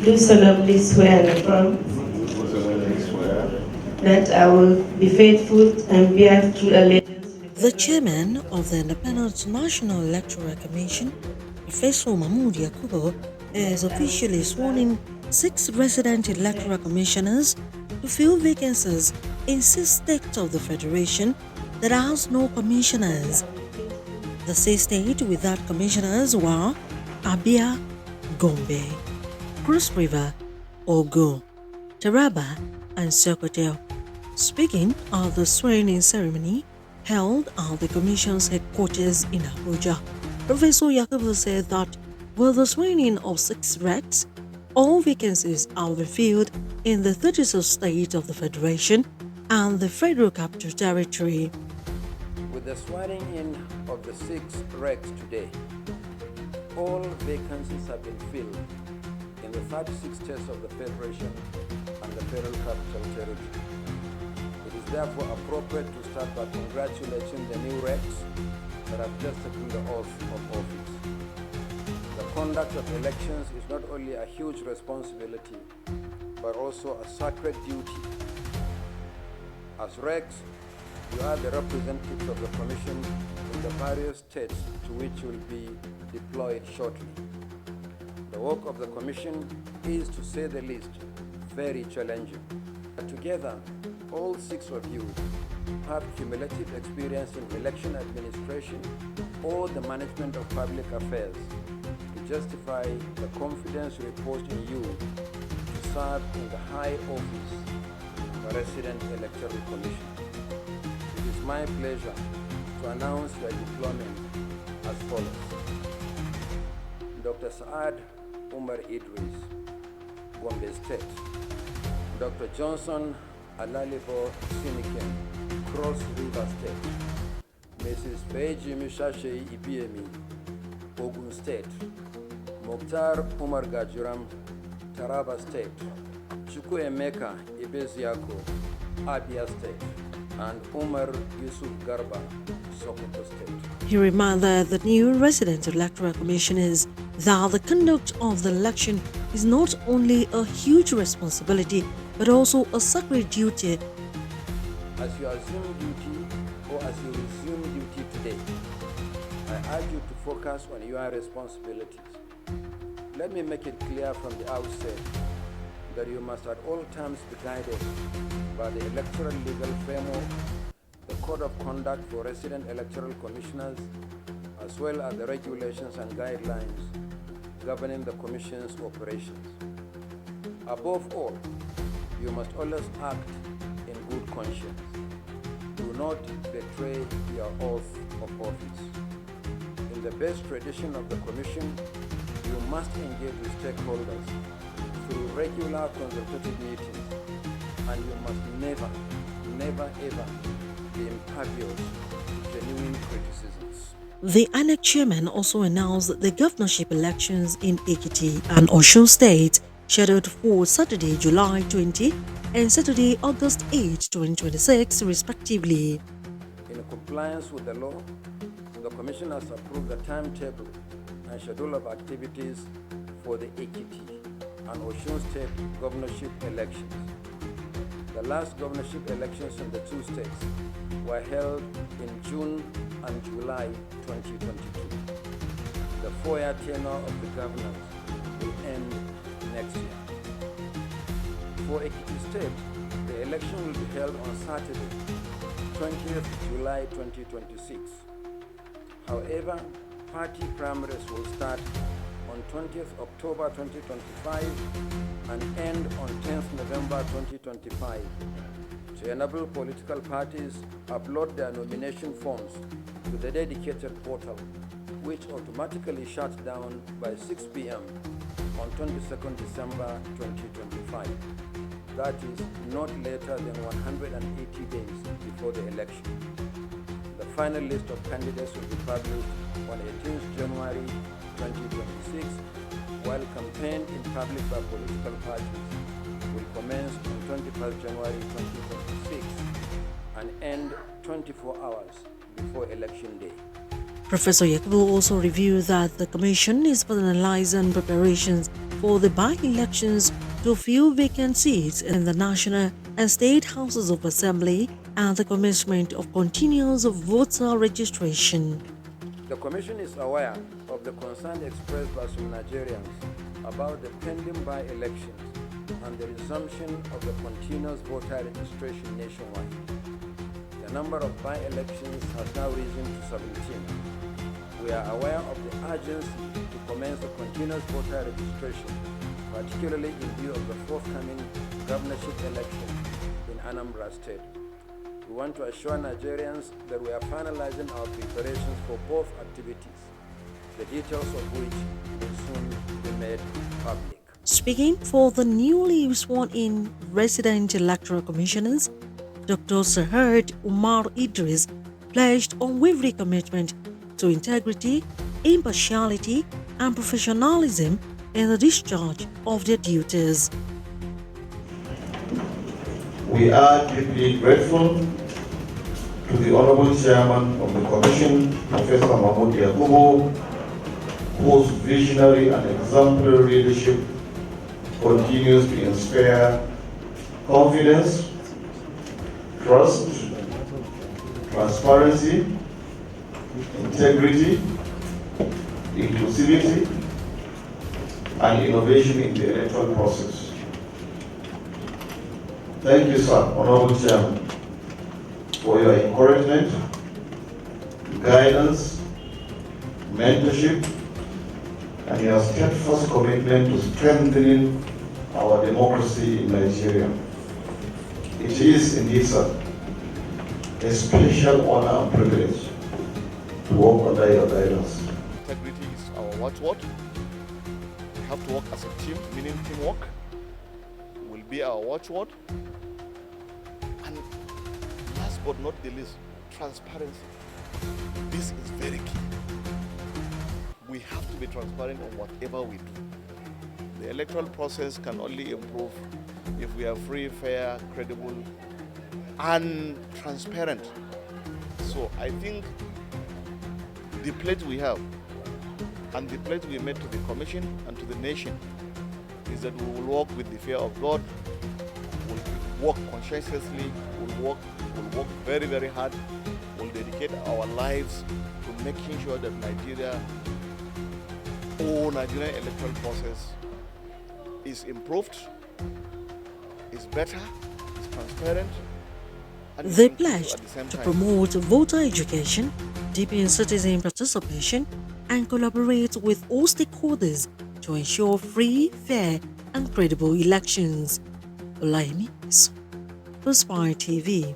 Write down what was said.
Do solemnly swear and affirm that I will be faithful and bear true allegiance. The chairman of the Independent National Electoral Commission, Professor Mahmoud Yakubu, has officially sworn in 6 resident electoral commissioners to fill vacancies in 6 states of the Federation that has no commissioners. The 6 states without commissioners were Abia, Gombe, Cross River, Ogun, Taraba, and Sokoto. Speaking at the swearing-in ceremony held at the Commission's headquarters in Abuja, Professor Yakubu said that with the swearing-in of 6 recs, all vacancies are filled in the 36 states of the Federation and the Federal Capital Territory. With the swearing-in of the 6 recs today, all vacancies have been filled in the 36 states of the Federation and the Federal Capital Territory. It is therefore appropriate to start by congratulating the new recs that have just taken the oath of office. The conduct of elections is not only a huge responsibility, but also a sacred duty. As recs, you are the representatives of the Commission in the various states to which you will be deployed shortly. The work of the Commission is, to say the least, very challenging. Together, all 6 of you have cumulative experience in election administration or the management of public affairs to justify the confidence reposed in you to serve in the high office of the Resident Electoral Commission. It is my pleasure to announce your deployment as follows. Dr. Saad Umar Idris, Gombe State. Dr. Johnson Alalibo Siniken, Cross River State. Mrs. Beji Mishashe Ibiemi, Ogun State. Mokhtar Umar Gajuram, Taraba State. Chukwuemeka Ibeziako, Abia State. And Umar Yusuf Garba, Sokoto State. He reminded the new resident electoral commissioners that the conduct of the election is not only a huge responsibility but also a sacred duty. As you assume duty or as you resume duty today, I urge you to focus on your responsibilities. Let me make it clear from the outset that you must at all times be guided by the electoral legal framework, the Code of Conduct for Resident Electoral Commissioners, as well as the regulations and guidelines governing the Commission's operations. Above all, you must always act in good conscience. Do not betray your oath of office. In the best tradition of the Commission, you must engage with stakeholders through regular consultative meetings, and you must never ever be impervious to genuine criticisms. The INEC chairman also announced the governorship elections in Ekiti and Osun State scheduled for Saturday, July 20 and Saturday, August 8, 2026, respectively. In compliance with the law, the Commission has approved the timetable and schedule of activities for the Ekiti and Osun State governorship elections. The last governorship elections in the 2 states were held in June and July 2022. The 4-year tenure of the governors will end next year. For Ekiti State, the election will be held on Saturday, 20th July 2026. However, party primaries will start on 20th October 2025 and end on 10th November 2025 to enable political parties upload their nomination forms to the dedicated portal, which automatically shuts down by 6 p.m. on 22nd December 2025. That is not later than 180 days before the election. The final list of candidates will be published on 18th January 2026, while campaign in public by political parties will commence on 21st January 2026 and end 24 hours before election day. Professor Yakubu also reviewed that the Commission is finalizing preparations for the by-elections to fill vacant seats in the National and State Houses of Assembly and the commencement of continuous voter registration. The Commission is aware of the concern expressed by some Nigerians about the pending by-elections and the resumption of the continuous voter registration nationwide. The number of by-elections has now risen to 17. We are aware of the urgency to commence the continuous voter registration, particularly in view of the forthcoming governorship election in Anambra State. We want to assure Nigerians that we are finalizing our preparations for both activities, the details of which will soon be made public. Speaking for the newly sworn-in resident electoral commissioners, Dr. Sahad Umar Idris pledged unwavering commitment to integrity, impartiality, and professionalism in the discharge of their duties. We are deeply grateful to the Honorable Chairman of the Commission, Professor Ibeziako, whose visionary and exemplary leadership continues to inspire confidence, trust, transparency, integrity, inclusivity, and innovation in the electoral process. Thank you, sir, Honorable Chairman, for your encouragement, guidance, mentorship, and your steadfast commitment to strengthening our democracy in Nigeria. It is indeed, sir, a special honor and privilege to work under your guidance. Integrity is our watchword. We have to work as a team, meaning teamwork will be our watchword. And last but not the least, transparency. This is very key. We have to be transparent on whatever we do. The electoral process can only improve if we are free, fair, credible, and transparent. So I think the pledge we have and the pledge we made to the Commission and to the nation is that we will work with the fear of God, we'll work conscientiously, we'll work very, very hard, we'll dedicate our lives to making sure that Nigerian electoral process is improved, is better, is transparent. They pledged to promote voter education, deepen citizen participation, and collaborate with all stakeholders to ensure free, fair, and credible elections. Olaimi, Inspire TV.